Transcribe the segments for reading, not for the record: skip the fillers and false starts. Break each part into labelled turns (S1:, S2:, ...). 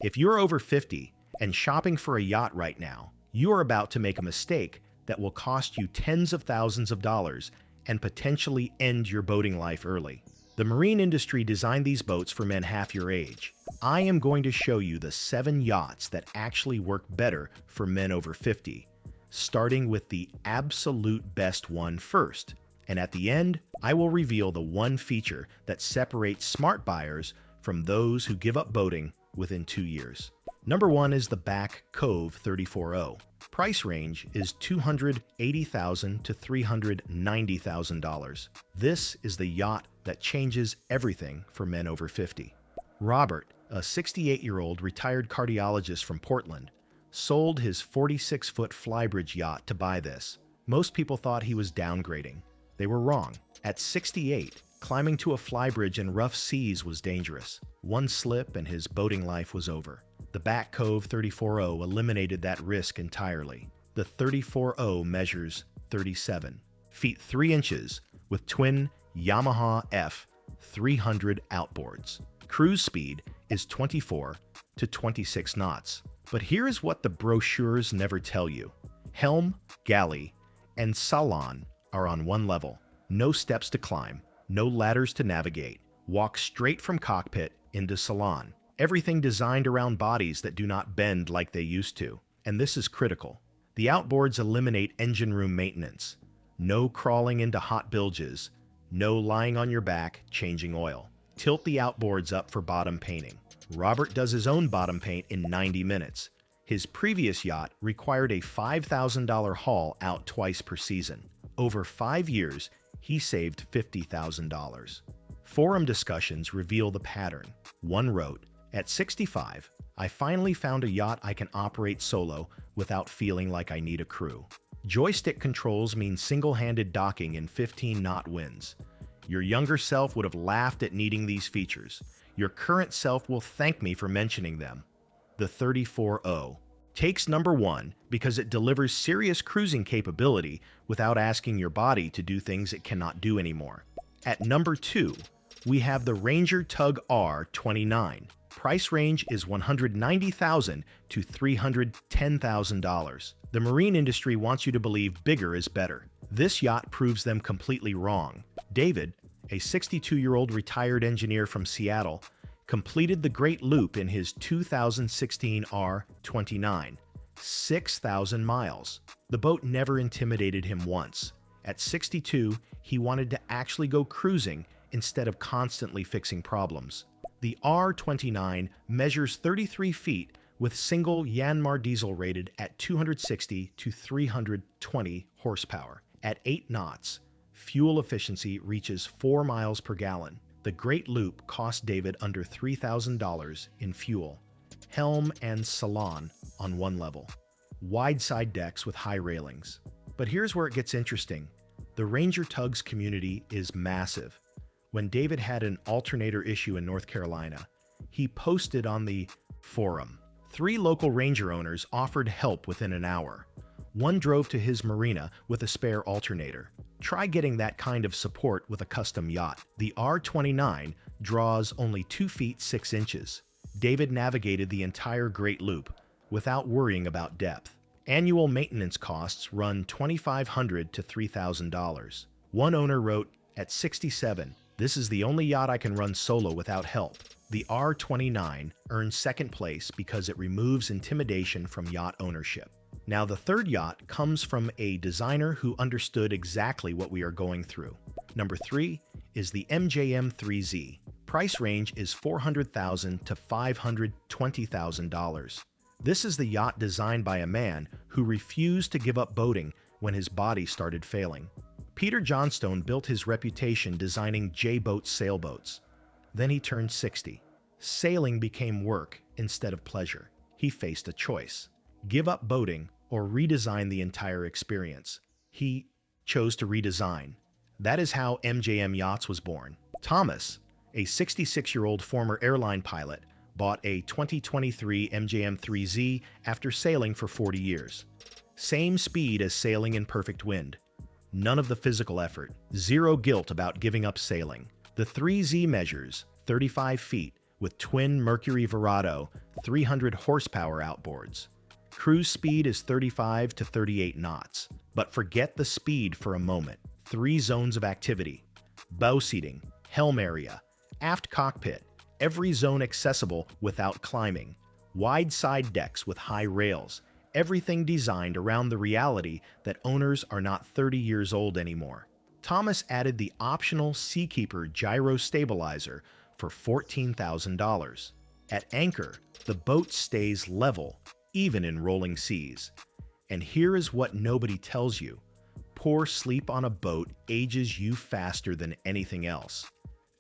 S1: If you're over 50 and shopping for a yacht right now, you are about to make a mistake that will cost you tens of thousands of dollars and potentially end your boating life early. The marine industry designed these boats for men half your age. I am going to show you the 7 yachts that actually work better for men over 50, starting with the absolute best one first. And at the end, I will reveal the one feature that separates smart buyers from those who give up boating within 2 years. Number 1 is the Back Cove 340. Price range is $280,000 to $390,000. This is the yacht that changes everything for men over 50. Robert, a 68-year-old retired cardiologist from Portland, sold his 46-foot flybridge yacht to buy this. Most people thought he was downgrading. They were wrong. At 68, climbing to a flybridge in rough seas was dangerous. One slip and his boating life was over. The Back Cove 340 eliminated that risk entirely. The 340 measures 37 feet 3 inches with twin Yamaha F300 outboards. Cruise speed is 24 to 26 knots. But here is what the brochures never tell you. Helm, galley, and salon are on one level. No steps to climb, no ladders to navigate. Walk straight from cockpit into salon. Everything designed around bodies that do not bend like they used to. And this is critical. The outboards eliminate engine room maintenance. No crawling into hot bilges. No lying on your back changing oil. Tilt the outboards up for bottom painting. Robert does his own bottom paint in 90 minutes. His previous yacht required a $5,000 haul out twice per season. Over 5 years, he saved $50,000. Forum discussions reveal the pattern. One wrote, "At 65, I finally found a yacht I can operate solo without feeling like I need a crew. Joystick controls mean single-handed docking in 15-knot winds. Your younger self would have laughed at needing these features. Your current self will thank me for mentioning them." The 340 takes number 1 because it delivers serious cruising capability without asking your body to do things it cannot do anymore. At number 2, we have the Ranger Tug R29. Price range is $190,000 to $310,000. The marine industry wants you to believe bigger is better. This yacht proves them completely wrong. David, a 62-year-old retired engineer from Seattle, completed the Great Loop in his 2016 R29, 6,000 miles. The boat never intimidated him once. At 62, he wanted to actually go cruising instead of constantly fixing problems. The R29 measures 33 feet with single Yanmar diesel rated at 260 to 320 horsepower. At 8 knots, fuel efficiency reaches 4 miles per gallon. The Great Loop cost David under $3,000 in fuel. Helm and salon on one level. Wide side decks with high railings. But here's where it gets interesting. The Ranger Tugs community is massive. When David had an alternator issue in North Carolina, he posted on the forum. 3 local Ranger owners offered help within an hour. One drove to his marina with a spare alternator. Try getting that kind of support with a custom yacht. The R29 draws only 2 feet 6 inches. David navigated the entire Great Loop without worrying about depth. Annual maintenance costs run $2,500 to $3,000. One owner wrote, "At 67, this is the only yacht I can run solo without help." The R29 earns second place because it removes intimidation from yacht ownership. Now, the third yacht comes from a designer who understood exactly what we are going through. Number 3 is the MJM 3Z. Price range is $400,000 to $520,000. This is the yacht designed by a man who refused to give up boating when his body started failing. Peter Johnstone built his reputation designing J-boat sailboats. Then he turned 60. Sailing became work instead of pleasure. He faced a choice: give up boating or redesign the entire experience. He chose to redesign. That is how MJM Yachts was born. Thomas, a 66-year-old former airline pilot, bought a 2023 MJM 3Z after sailing for 40 years. Same speed as sailing in perfect wind. None of the physical effort. Zero guilt about giving up sailing. The 3Z measures 35 feet with twin Mercury Verado 300 horsepower outboards. Cruise speed is 35 to 38 knots, but forget the speed for a moment. 3 zones of activity: bow seating, helm area, aft cockpit, every zone accessible without climbing, wide side decks with high rails, everything designed around the reality that owners are not 30 years old anymore. Thomas added the optional Seakeeper gyro stabilizer for $14,000. At anchor, the boat stays level, even in rolling seas. And here is what nobody tells you: poor sleep on a boat ages you faster than anything else.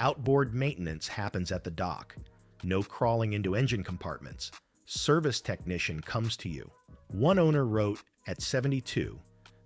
S1: Outboard maintenance happens at the dock. No crawling into engine compartments. Service technician comes to you. One owner wrote at 72,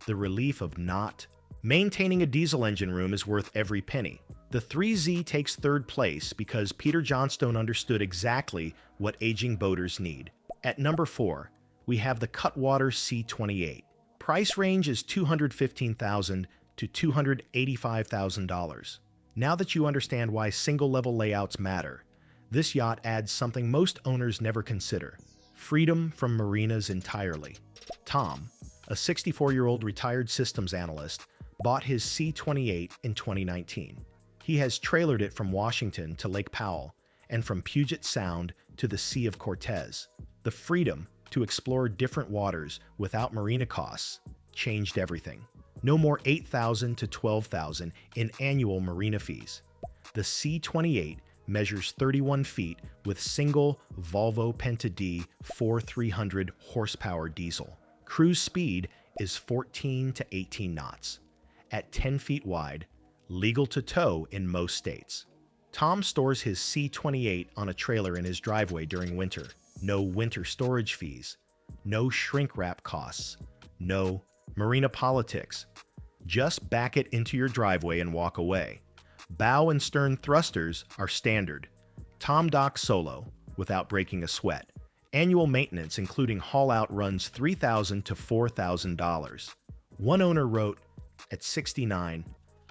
S1: "The relief of not maintaining a diesel engine room is worth every penny." The 3Z takes third place because Peter Johnstone understood exactly what aging boaters need. At number 4, we have the Cutwater C28. Price range is $215,000 to $285,000. Now that you understand why single-level layouts matter, this yacht adds something most owners never consider: freedom from marinas entirely. Tom, a 64-year-old retired systems analyst, bought his C28 in 2019. He has trailered it from Washington to Lake Powell and from Puget Sound to the Sea of Cortez. The freedom to explore different waters without marina costs changed everything. No more $8,000 to $12,000 in annual marina fees. The C28 measures 31 feet with single Volvo Penta D 4300 horsepower diesel. Cruise speed is 14 to 18 knots. At 10 feet wide, legal to tow in most states. Tom stores his C28 on a trailer in his driveway during winter. No winter storage fees. No shrink wrap costs. No marina politics. Just back it into your driveway and walk away. Bow and stern thrusters are standard. Tom docks solo without breaking a sweat. Annual maintenance, including haul-out, runs $3,000 to $4,000. One owner wrote at 69,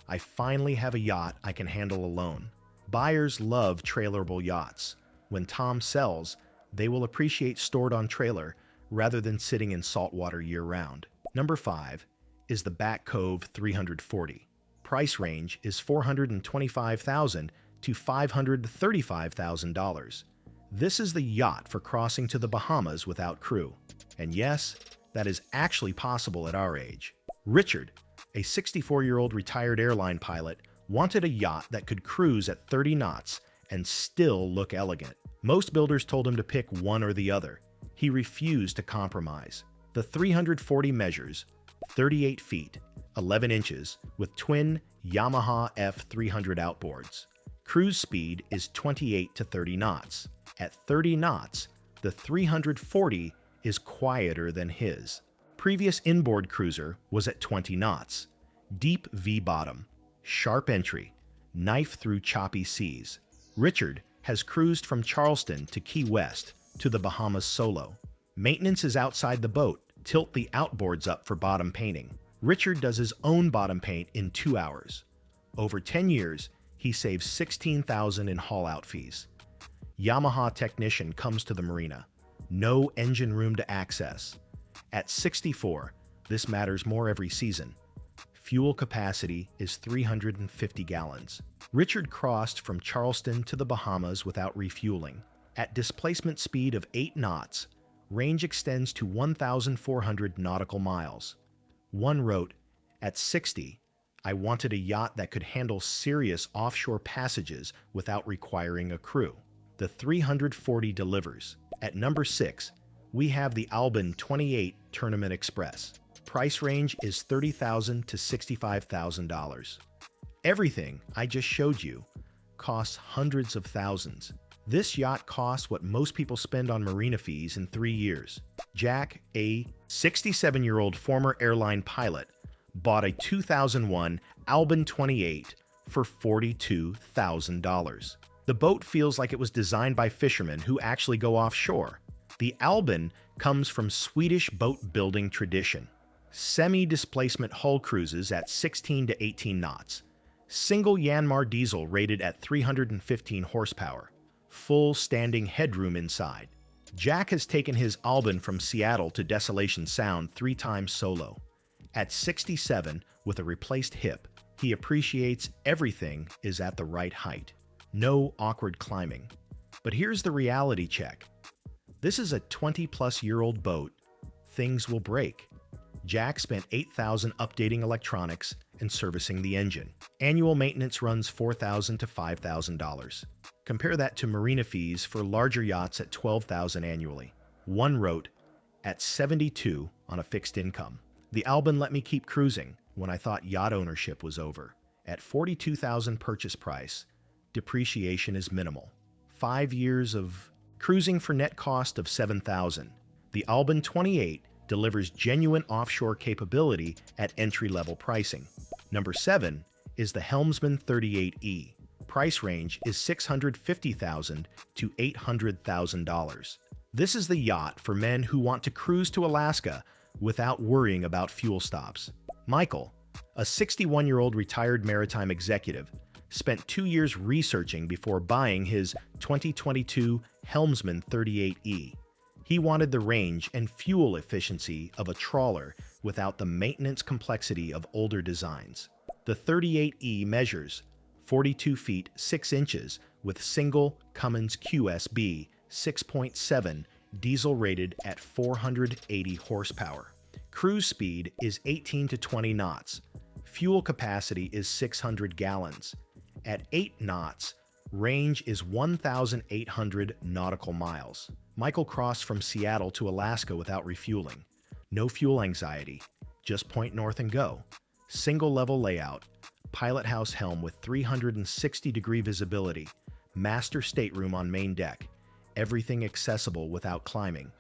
S1: "I finally have a yacht I can handle alone." Buyers love trailerable yachts. When Tom sells, they will appreciate stored on trailer rather than sitting in saltwater year-round. Number 5 is the Back Cove 340. Price range is $425,000 to $535,000. This is the yacht for crossing to the Bahamas without crew. And yes, that is actually possible at our age. Richard, a 64-year-old retired airline pilot, wanted a yacht that could cruise at 30 knots and still look elegant. Most builders told him to pick one or the other. He refused to compromise. The 340 measures 38 feet, 11 inches, with twin Yamaha F300 outboards. Cruise speed is 28 to 30 knots. At 30 knots, the 340 is quieter than his. Previous inboard cruiser was at 20 knots. Deep V-bottom, sharp entry, knife through choppy seas. Richard has cruised from Charleston to Key West to the Bahamas solo. Maintenance is outside the boat. Tilt the outboards up for bottom painting. Richard does his own bottom paint in 2 hours. Over 10 years, he saves $16,000 in haul-out fees. Yamaha technician comes to the marina. No engine room to access. At 64, this matters more every season. Fuel capacity is 350 gallons. Richard crossed from Charleston to the Bahamas without refueling. At displacement speed of 8 knots, range extends to 1,400 nautical miles. One wrote, "At 60, I wanted a yacht that could handle serious offshore passages without requiring a crew." The 340 delivers. At number 6, we have the Albin 28 Tournament Express. Price range is $30,000 to $65,000. Everything I just showed you costs hundreds of thousands. This yacht costs what most people spend on marina fees in 3 years. Jack, a 67-year-old former airline pilot, bought a 2001 Albin 28 for $42,000. The boat feels like it was designed by fishermen who actually go offshore. The Albin comes from Swedish boat-building tradition. Semi-displacement hull cruises at 16 to 18 knots. Single Yanmar diesel rated at 315 horsepower. full standing headroom inside. Jack has taken his Albin from Seattle to Desolation Sound 3 times solo. At 67, with a replaced hip, he appreciates everything is at the right height. No awkward climbing. But here's the reality check. This is a 20-plus-year-old boat. Things will break. Jack spent $8,000 updating electronics and servicing the engine. Annual maintenance runs $4,000 to $5,000. Compare that to marina fees for larger yachts at $12,000 annually. One wrote, at 72 on a fixed income. The Albin let me keep cruising when I thought yacht ownership was over. At $42,000 purchase price, depreciation is minimal. 5 years of cruising for net cost of $7,000. The Albin 28 delivers genuine offshore capability at entry-level pricing. Number 7 is the Helmsman 38E. Price range is $650,000 to $800,000. This is the yacht for men who want to cruise to Alaska without worrying about fuel stops. Michael, a 61-year-old retired maritime executive, spent 2 years researching before buying his 2022 Helmsman 38E. He wanted the range and fuel efficiency of a trawler without the maintenance complexity of older designs. The 38E measures 42 feet 6 inches with single Cummins QSB 6.7 diesel rated at 480 horsepower. Cruise speed is 18 to 20 knots. Fuel capacity is 600 gallons. At 8 knots, range is 1,800 nautical miles. Michael crossed from Seattle to Alaska without refueling. No fuel anxiety. Just point north and go. Single level layout. Pilot house helm with 360-degree visibility. Master stateroom on main deck. Everything accessible without climbing.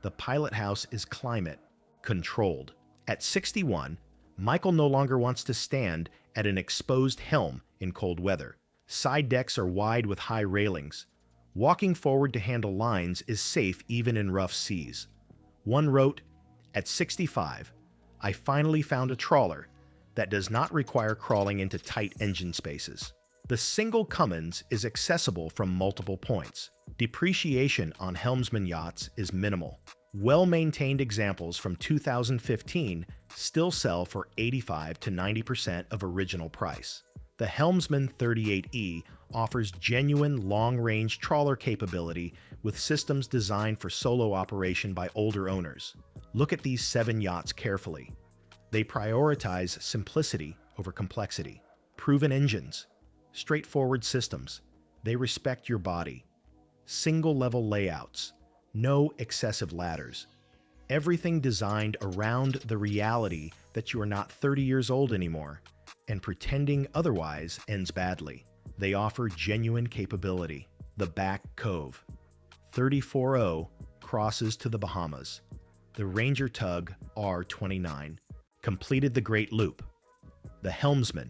S1: The pilot house is climate controlled. At 61, Michael no longer wants to stand at an exposed helm in cold weather. Side decks are wide with high railings. Walking forward to handle lines is safe even in rough seas. One wrote, at 65, I finally found a trawler that does not require crawling into tight engine spaces. The single Cummins is accessible from multiple points. Depreciation on Helmsman yachts is minimal. Well-maintained examples from 2015 still sell for 85 to 90% of original price. The Helmsman 38E offers genuine long-range trawler capability with systems designed for solo operation by older owners. Look at these 7 yachts carefully. They prioritize simplicity over complexity. Proven engines. Straightforward systems. They respect your body. Single-level layouts. No excessive ladders. Everything designed around the reality that you are not 30 years old anymore, and pretending otherwise ends badly. They offer genuine capability. The Back Cove. 340 crosses to the Bahamas. The Ranger Tug R29 completed the Great Loop. The Helmsman.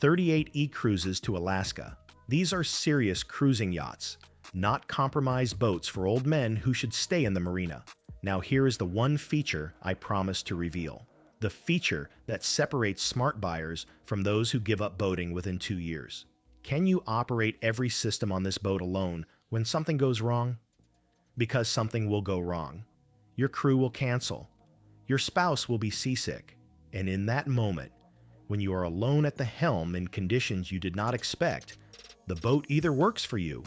S1: 38E cruises to Alaska. These are serious cruising yachts, not compromised boats for old men who should stay in the marina. Now here is the one feature I promised to reveal. The feature that separates smart buyers from those who give up boating within 2 years. Can you operate every system on this boat alone when something goes wrong? Because something will go wrong. Your crew will cancel. Your spouse will be seasick. And in that moment, when you are alone at the helm in conditions you did not expect, the boat either works for you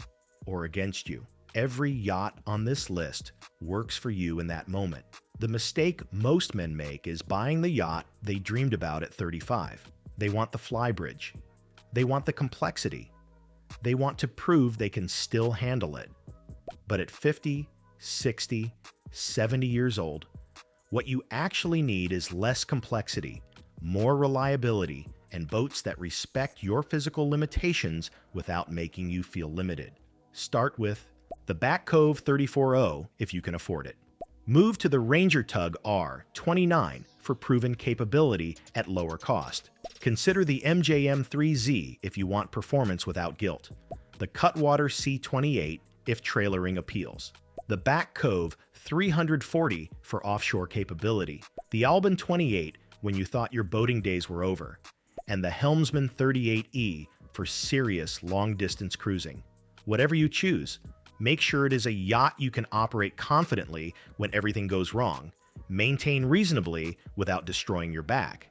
S1: or against you. Every yacht on this list works for you in that moment. The mistake most men make is buying the yacht they dreamed about at 35. They want the flybridge. They want the complexity. They want to prove they can still handle it. But at 50, 60, 70 years old, what you actually need is less complexity, more reliability, and boats that respect your physical limitations without making you feel limited. Start with the Back Cove 340 if you can afford it. Move to the Ranger Tug R29 for proven capability at lower cost. Consider the MJM3Z if you want performance without guilt. The Cutwater C28 if trailering appeals. The Back Cove 340 for offshore capability. The Albin 28 when you thought your boating days were over. And the Helmsman 38E for serious long-distance cruising. Whatever you choose, make sure it is a yacht you can operate confidently when everything goes wrong, maintain reasonably without destroying your back,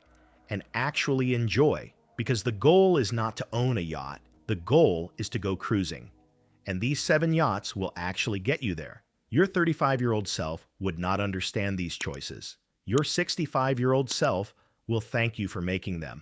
S1: and actually enjoy, because the goal is not to own a yacht, the goal is to go cruising. And these 7 yachts will actually get you there. Your 35-year-old self would not understand these choices. Your 65-year-old self will thank you for making them.